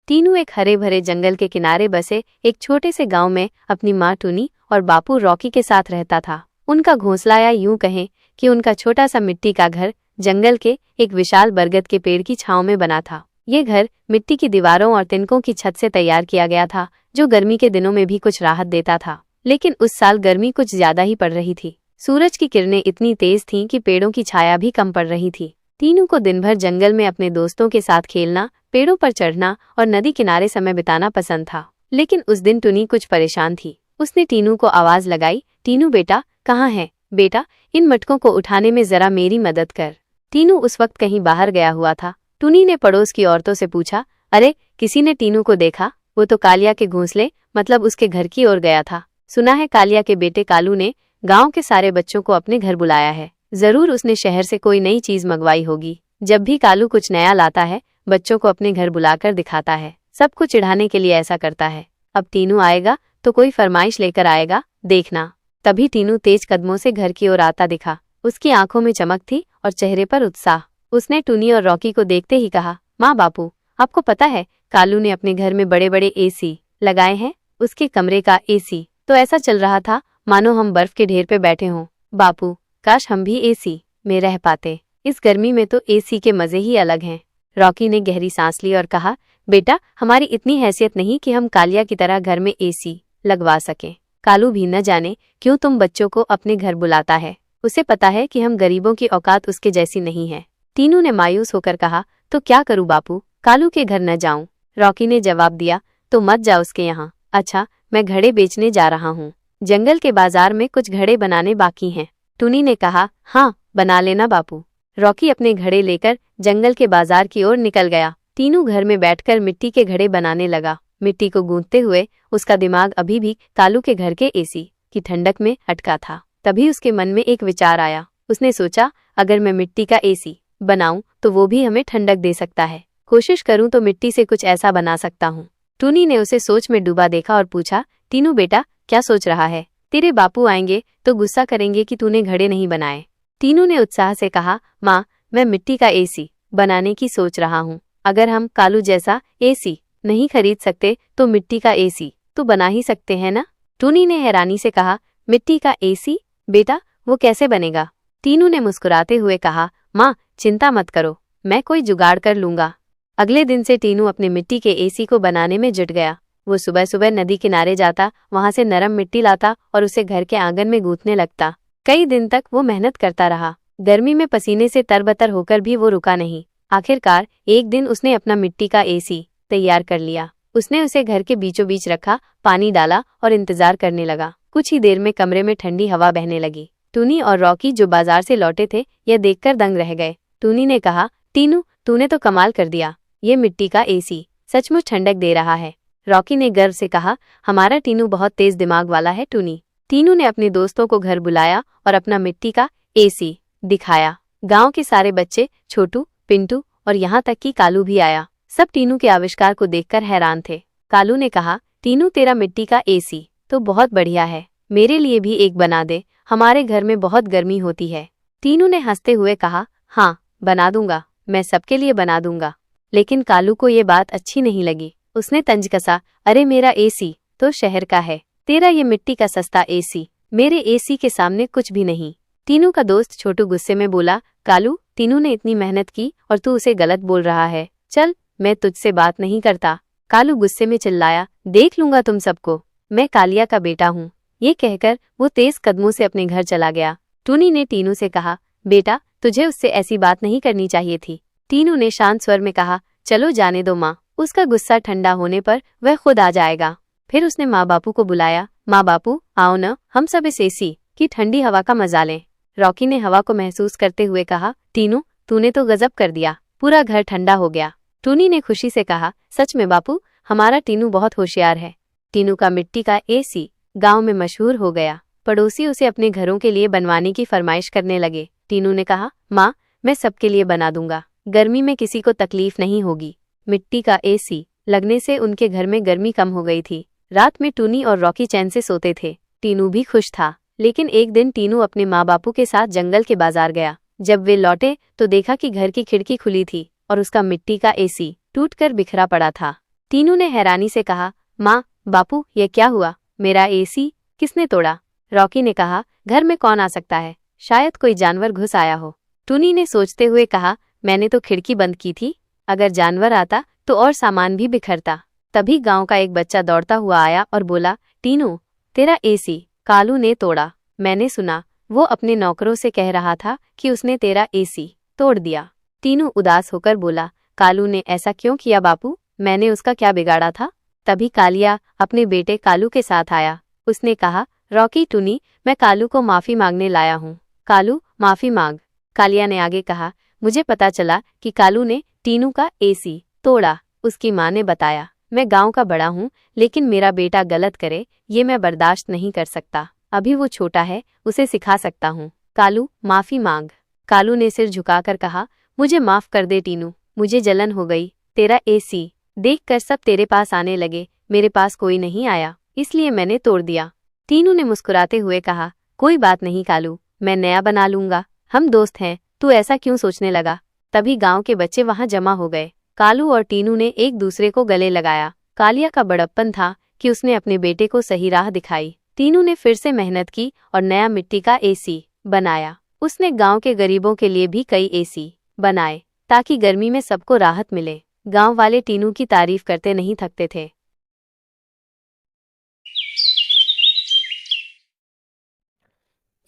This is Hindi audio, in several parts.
टीनू एक हरे भरे जंगल के किनारे बसे एक छोटे से गांव में अपनी माँ टूनी और बापू रॉकी के साथ रहता था। उनका घोंसला या यूं कहें कि उनका छोटा सा मिट्टी का घर जंगल के एक विशाल बरगद के पेड़ की छांव में बना था। ये घर मिट्टी की दीवारों और तिनकों की छत से तैयार किया गया था, जो गर्मी के दिनों में भी कुछ राहत देता था। लेकिन उस साल गर्मी कुछ ज्यादा ही पड़ रही थी। सूरज की किरणें इतनी तेज थीं कि पेड़ों की छाया भी कम पड़ रही थी। टीनू को दिन भर जंगल में अपने दोस्तों के साथ खेलना, पेड़ों पर चढ़ना और नदी किनारे समय बिताना पसंद था। लेकिन उस दिन टुनी कुछ परेशान थी। उसने टीनू को आवाज लगाई, टीनू बेटा कहाँ है? बेटा, इन मटकों को उठाने में जरा मेरी मदद कर। टीनू उस वक्त कहीं बाहर गया हुआ था। टुनी ने पड़ोस की औरतों से पूछा, अरे किसी ने टीनू को देखा? वो तो कालिया के घोंसले मतलब उसके घर की ओर गया था। सुना है कालिया के बेटे कालू ने गांव के सारे बच्चों को अपने घर बुलाया है। जरूर उसने शहर से कोई नई चीज मंगवाई होगी। जब भी कालू कुछ नया लाता है, बच्चों को अपने घर बुलाकर दिखाता है। सबको चिढ़ाने के लिए ऐसा करता है। अब टीनू आएगा तो कोई फरमाइश लेकर आएगा, देखना। तभी टीनू तेज कदमों से घर की ओर आता दिखा। उसकी आंखों में चमक थी और चेहरे पर उत्साह। उसने टुनी और रॉकी को देखते ही कहा, माँ बापू, आपको पता है कालू ने अपने घर में बड़े बड़े एसी लगाए हैं। उसके कमरे का एसी तो ऐसा चल रहा था मानो हम बर्फ के ढेर पे बैठे हों। बापू, काश हम भी एसी में रह पाते। इस गर्मी में तो एसी के मजे ही अलग हैं। रॉकी ने गहरी सांस ली और कहा, बेटा हमारी इतनी हैसियत नहीं कि हम कालिया की तरह घर में एसी लगवा सकें। कालू भी न जाने क्यों तुम बच्चों को अपने घर बुलाता है। उसे पता है कि हम गरीबों की औकात उसके जैसी नहीं है। टीनू ने मायूस होकर कहा, तो क्या करूं बापू, कालू के घर न जाऊं? रॉकी ने जवाब दिया, तो मत जाओ उसके यहाँ। अच्छा, मैं घड़े बेचने जा रहा हूँ। जंगल के बाजार में कुछ घड़े बनाने बाकी हैं। टुनी ने कहा, हाँ बना लेना बापू। रॉकी अपने घड़े लेकर जंगल के बाजार की ओर निकल गया। टीनू घर में बैठकर मिट्टी के घड़े बनाने लगा। मिट्टी को गूंथते हुए उसका दिमाग अभी भी कालू के घर के एसी की ठंडक में अटका था। तभी उसके मन में एक विचार आया। उसने सोचा, अगर मैं मिट्टी का एसी बनाऊं तो वो भी हमें ठंडक दे सकता है। कोशिश करूं तो मिट्टी से कुछ ऐसा बना सकता हूं। टुनी ने उसे सोच में डूबा देखा और पूछा, टीनू बेटा क्या सोच रहा है? तेरे बापू आएंगे तो गुस्सा करेंगे कि तूने घड़े नहीं बनाए। टीनू ने उत्साह से कहा, माँ मैं मिट्टी का एसी बनाने की सोच रहा हूँ। अगर हम कालू जैसा एसी नहीं खरीद सकते तो मिट्टी का एसी तो बना ही सकते हैं ना? टुनी ने हैरानी से कहा, मिट्टी का एसी? बेटा वो कैसे बनेगा? टीनू ने मुस्कुराते हुए कहा, माँ चिंता मत करो, मैं कोई जुगाड़ कर लूंगा। अगले दिन से टीनू अपने मिट्टी के एसी को बनाने में जुट गया। वो सुबह सुबह नदी किनारे जाता, वहां से नरम मिट्टी लाता और उसे घर के आंगन में गूंथने लगता। कई दिन तक वो मेहनत करता रहा। गर्मी में पसीने से तरबतर होकर भी वो रुका नहीं। आखिरकार एक दिन उसने अपना मिट्टी का एसी तैयार कर लिया। उसने उसे घर के बीचों बीच रखा, पानी डाला और इंतजार करने लगा। कुछ ही देर में कमरे में ठंडी हवा बहने लगी। टुनी और रॉकी जो बाजार से लौटे थे, यह देखकर दंग रह गए। टुनी ने कहा, टीनू तूने तो कमाल कर दिया, ये मिट्टी का एसी सचमुच ठंडक दे रहा है। रॉकी ने गर्व से कहा, हमारा टीनू बहुत तेज दिमाग वाला है टुनी। टीनू ने अपने दोस्तों को घर बुलाया और अपना मिट्टी का एसी दिखाया। गांव के सारे बच्चे, छोटू, पिंटू और यहाँ तक कि कालू भी आया। सब टीनू के आविष्कार को देखकर हैरान थे। कालू ने कहा, टीनू तेरा मिट्टी का एसी तो बहुत बढ़िया है, मेरे लिए भी एक बना दे, हमारे घर में बहुत गर्मी होती है। टीनू ने हंसते हुए कहा, हाँ बना दूंगा, मैं सबके लिए बना दूंगा। लेकिन कालू को ये बात अच्छी नहीं लगी। उसने तंज कसा, अरे मेरा एसी तो शहर का है, तेरा ये मिट्टी का सस्ता एसी मेरे एसी के सामने कुछ भी नहीं। टीनू का दोस्त छोटू गुस्से में बोला, कालू टीनू ने इतनी मेहनत की और तू उसे गलत बोल रहा है, चल मैं तुझसे बात नहीं करता। कालू गुस्से में चिल्लाया, देख लूंगा तुम सबको, मैं कालिया का बेटा हूँ। ये कहकर वो तेज कदमों से अपने घर चला गया। टुनी ने टीनू से कहा, बेटा तुझे उससे ऐसी बात नहीं करनी चाहिए थी। टीनू ने शांत स्वर में कहा, चलो जाने दो माँ, उसका गुस्सा ठंडा होने पर वह खुद आ जाएगा। फिर उसने माँ बापू को बुलाया, माँ बापू आओ न, हम सब इस एसी की ठंडी हवा का मजा लें। रॉकी ने हवा को महसूस करते हुए कहा, टीनू तूने तो गजब कर दिया, पूरा घर ठंडा हो गया। टुनी ने खुशी से कहा, सच में बापू, हमारा टीनू बहुत होशियार है। टीनू का मिट्टी का एसी गांव में मशहूर हो गया। पड़ोसी उसे अपने घरों के लिए बनवाने की फरमाइश करने लगे। टीनू ने कहा, माँ मैं सबके लिए बना दूंगा, गर्मी में किसी को तकलीफ नहीं होगी। मिट्टी का एसी लगने से उनके घर में गर्मी कम हो गई थी। रात में टुनी और रॉकी चैन से सोते थे। टीनू भी खुश था। लेकिन एक दिन टीनू अपने माँ बापू के साथ जंगल के बाजार गया। जब वे लौटे तो देखा कि घर की खिड़की खुली थी और उसका मिट्टी का एसी टूटकर बिखरा पड़ा था। टीनू ने हैरानी से कहा, माँ, बापू, ये क्या हुआ? मेरा एसी किसने तोड़ा? रॉकी ने कहा, घर में कौन आ सकता है? शायद कोई जानवर घुस आया हो। टूनी ने सोचते हुए कहा, मैंने तो खिड़की बंद की थी, अगर जानवर आता तो और सामान भी बिखरता। तभी गांव का एक बच्चा दौड़ता हुआ आया और बोला, टीनू, तेरा एसी कालू ने तोड़ा। मैंने सुना वो अपने नौकरों से कह रहा था कि उसने तेरा एसी तोड़ दिया। टीनू उदास होकर बोला, कालू ने ऐसा क्यों किया बापू? मैंने उसका क्या बिगाड़ा था? तभी कालिया अपने बेटे कालू के साथ आया। उसने कहा, रॉकी, टूनी, मैं कालू को माफी मांगने लाया हूँ। कालू, माफी मांग। कालिया ने आगे कहा, मुझे पता चला कि कालू ने टीनू का एसी तोड़ा। उसकी माँ ने बताया, मैं गांव का बड़ा हूँ, लेकिन मेरा बेटा गलत करे ये मैं बर्दाश्त नहीं कर सकता। अभी वो छोटा है, उसे सिखा सकता हूँ। कालू, माफी मांग। कालू ने सिर झुकाकर कहा, मुझे माफ कर दे टीनू, मुझे जलन हो गई। तेरा एसी देखकर सब तेरे पास आने लगे, मेरे पास कोई नहीं आया, इसलिए मैंने तोड़ दिया। टीनू ने मुस्कुराते हुए कहा, कोई बात नहीं कालू, मैं नया बना लूंगा, हम दोस्त हैं, तू ऐसा क्यों सोचने लगा? तभी गांव के बच्चे वहां जमा हो गए। कालू और टीनू ने एक दूसरे को गले लगाया। कालिया का बड़प्पन था कि उसने अपने बेटे को सही राह दिखाई। टीनू ने फिर से मेहनत की और नया मिट्टी का एसी बनाया। उसने गांव के गरीबों के लिए भी कई एसी बनाए ताकि गर्मी में सबको राहत मिले। गांव वाले टीनू की तारीफ करते नहीं थकते थे।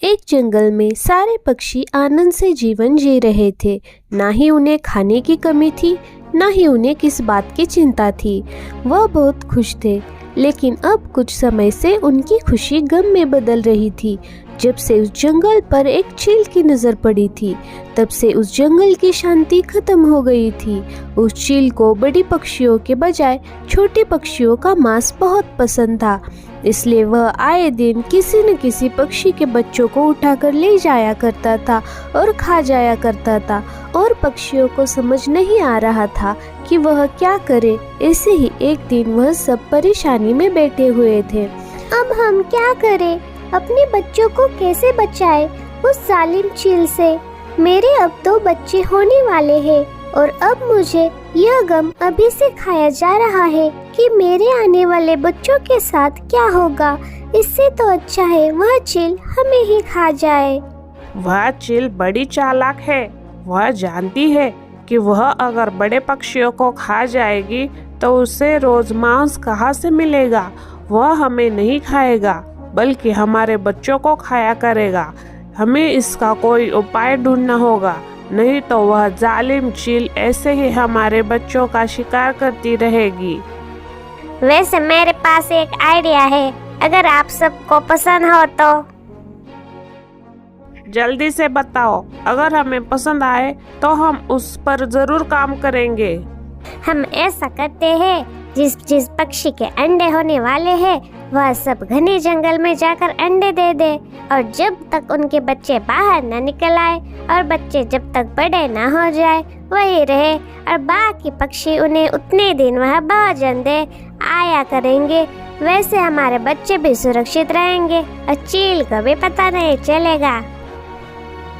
एक जंगल में सारे पक्षी आनंद से जीवन जी रहे थे। ना ही उन्हें खाने की कमी थी, ना ही उन्हें किस बात की चिंता थी। वह बहुत खुश थे, लेकिन अब कुछ समय से उनकी खुशी गम में बदल रही थी। जब से उस जंगल पर एक चील की नज़र पड़ी थी, तब से उस जंगल की शांति खत्म हो गई थी। उस चील को बड़ी पक्षियों के बजाय छोटे पक्षियों का मांस बहुत पसंद था, इसलिए वह आए दिन किसी न किसी पक्षी के बच्चों को उठाकर ले जाया करता था और खा जाया करता था। और पक्षियों को समझ नहीं आ रहा था कि वह क्या करे। ऐसे ही एक दिन वह सब परेशानी में बैठे हुए थे। अब हम क्या करें? अपने बच्चों को कैसे बचाएं उस जालिम चील से? मेरे अब तो बच्चे होने वाले हैं और अब मुझे यह गम अभी से खाया जा रहा है कि मेरे आने वाले बच्चों के साथ क्या होगा। इससे तो अच्छा है वह चील हमें ही खा जाए। वह चील बड़ी चालाक है। वह जानती है कि वह अगर बड़े पक्षियों को खा जाएगी तो उसे रोज मांस कहाँ से मिलेगा। वह हमें नहीं खाएगा बल्कि हमारे बच्चों को खाया करेगा। हमें इसका कोई उपाय ढूंढना होगा, नहीं तो वह जालिम चील ऐसे ही हमारे बच्चों का शिकार करती रहेगी। वैसे मेरे पास एक आइडिया है, अगर आप सबको पसंद हो तो। जल्दी से बताओ, अगर हमें पसंद आए तो हम उस पर जरूर काम करेंगे। हम ऐसा करते हैं, जिस जिस पक्षी के अंडे होने वाले हैं वह सब घने जंगल में जाकर अंडे दे दे, और जब तक उनके बच्चे बाहर न निकल आए और बच्चे जब तक बड़े न हो जाए वही रहे, और बाकी पक्षी उन्हें उतने दिन वह भोजन दे आया करेंगे। वैसे हमारे बच्चे भी सुरक्षित रहेंगे और चील को भी पता नहीं चलेगा।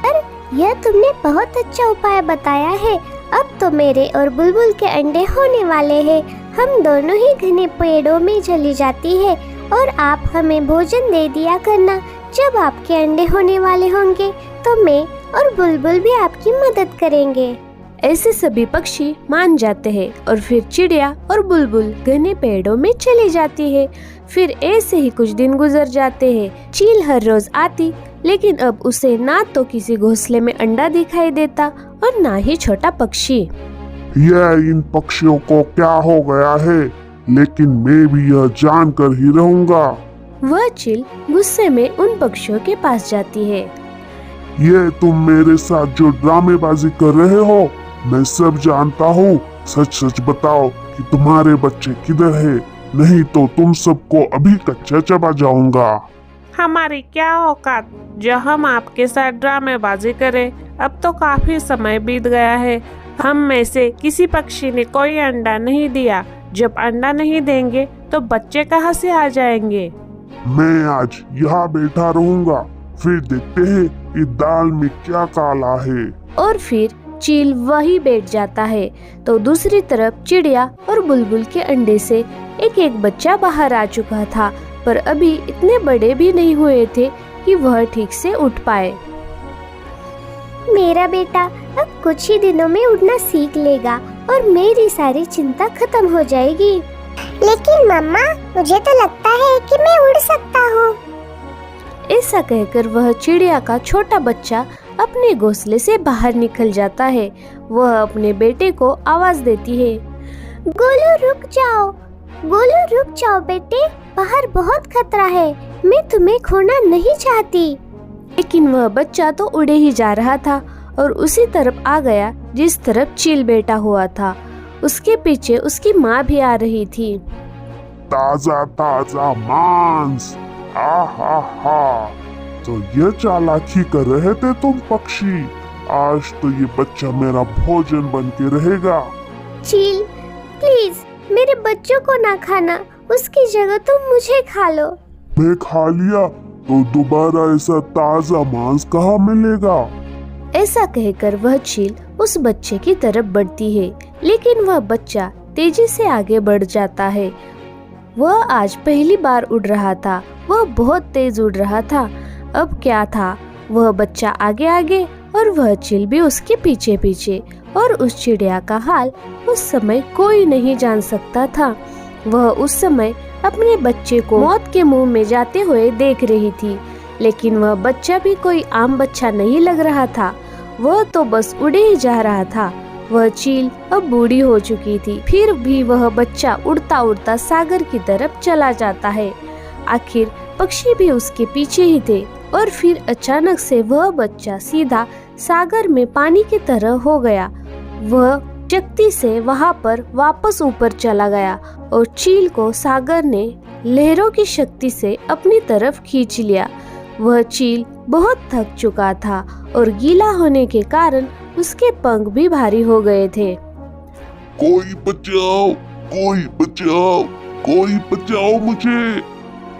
पर यह तुमने बहुत अच्छा उपाय बताया है। अब तो मेरे और बुलबुल के अंडे होने वाले हैं। हम दोनों ही घने पेड़ों में चली जाती है और आप हमें भोजन दे दिया करना। जब आपके अंडे होने वाले होंगे तो मैं और बुलबुल भी आपकी मदद करेंगे। ऐसे सभी पक्षी मान जाते हैं और फिर चिड़िया और बुलबुल घने पेड़ों में चली जाती है। फिर ऐसे ही कुछ दिन गुजर जाते हैं। चील हर रोज आती, लेकिन अब उसे ना तो किसी घोंसले में अंडा दिखाई देता और ना ही छोटा पक्षी। यह इन पक्षियों को क्या हो गया है, लेकिन मैं भी यह जानकर ही रहूंगा। वह चील गुस्से में उन पक्षियों के पास जाती है। ये तुम मेरे साथ जो ड्रामेबाजी कर रहे हो, मैं सब जानता हूँ। सच सच बताओ कि तुम्हारे बच्चे किधर है, नहीं तो तुम सबको अभी कच्चा चबा जाऊंगा। हमारी क्या औकात जो हम आपके साथ ड्रामेबाजी करें। अब तो काफी समय बीत गया है। हम में से किसी पक्षी ने कोई अंडा नहीं दिया। जब अंडा नहीं देंगे तो बच्चे कहाँ से आ जाएंगे। मैं आज यहाँ बैठा रहूंगा, फिर देखते हैं कि दाल में क्या काला है। और फिर चील वही बैठ जाता है। तो दूसरी तरफ चिड़िया और बुलबुल के अंडे से एक एक बच्चा बाहर आ चुका था, पर अभी इतने बड़े भी नहीं हुए थे कि वह ठीक से उठ पाए। मेरा बेटा अब कुछ ही दिनों में उड़ना सीख लेगा और मेरी सारी चिंता खत्म हो जाएगी। लेकिन मम्मा, मुझे तो लगता है कि मैं उड़ सकता हूँ। ऐसा कहकर वह चिड़िया का छोटा बच्चा अपने घोंसले से बाहर निकल जाता है। वह अपने बेटे को आवाज देती है, गोलू रुक जाओ, गोलू रुक जाओ बेटे, बाहर बहुत खतरा है, मैं तुम्हें खोना नहीं चाहती। लेकिन वह बच्चा तो उड़े ही जा रहा था और उसी तरफ आ गया जिस तरफ चील बैठा हुआ था। उसके पीछे उसकी माँ भी आ रही थी। ताजा ताजा मांस, आहा हा। तो ये चालाकी कर रहे थे तुम पक्षी, आज तो ये बच्चा मेरा भोजन बन के रहेगा। चील, प्लीज मेरे बच्चों को ना खाना, उसकी जगह तुम मुझे खा लो। मैं खा लिया तो दोबारा ऐसा ताजा मांस कहाँ मिलेगा? ऐसा कहकर वह चील उस बच्चे की तरफ बढ़ती है, लेकिन वह बच्चा तेजी से आगे बढ़ जाता है। वह आज पहली बार उड़ रहा था, वह बहुत तेज उड़ रहा था। अब क्या था, वह बच्चा आगे आगे और वह चील भी उसके पीछे पीछे, और उस चिड़िया का हाल उस समय कोई नहीं जान सकता था। वह उस समय अपने बच्चे को मौत के मुंह में जाते हुए देख रही थी, लेकिन वह बच्चा भी कोई आम बच्चा नहीं लग रहा था। वह तो बस उड़े ही जा रहा था। वह चील अब बूढ़ी हो चुकी थी, फिर भी वह बच्चा उड़ता उड़ता सागर की तरफ चला जाता है। आखिर पक्षी भी उसके पीछे ही थे, और फिर अचानक से वह बच्चा सीधा सागर में पानी की तरह हो गया। वह शक्ति से वहां पर वापस ऊपर चला गया और चील को सागर ने लहरों की शक्ति से अपनी तरफ खींच लिया। वह चील बहुत थक चुका था और गीला होने के कारण उसके पंख भी भारी हो गए थे। कोई बचाओ, कोई बचाओ, कोई बचाओ मुझे।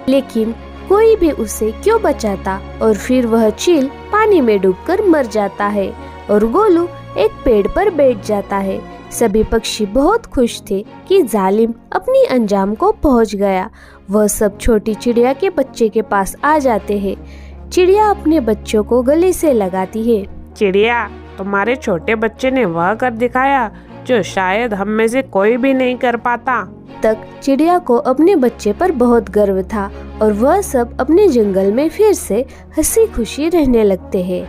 लेकिन कोई भी उसे क्यों बचाता, और फिर वह चील पानी में डूबकर मर जाता है और गोलू एक पेड़ पर बैठ जाता है। सभी पक्षी बहुत खुश थे कि जालिम अपनी अंजाम को पहुंच गया। वह सब छोटी चिड़िया के बच्चे के पास आ जाते हैं। चिड़िया अपने बच्चों को गले से लगाती है। चिड़िया, तुम्हारे छोटे बच्चे ने वह कर दिखाया जो शायद हम में से कोई भी नहीं कर पाता। तक चिड़िया को अपने बच्चे पर बहुत गर्व था और वह सब अपने जंगल में फिर से हंसी खुशी रहने लगते हैं।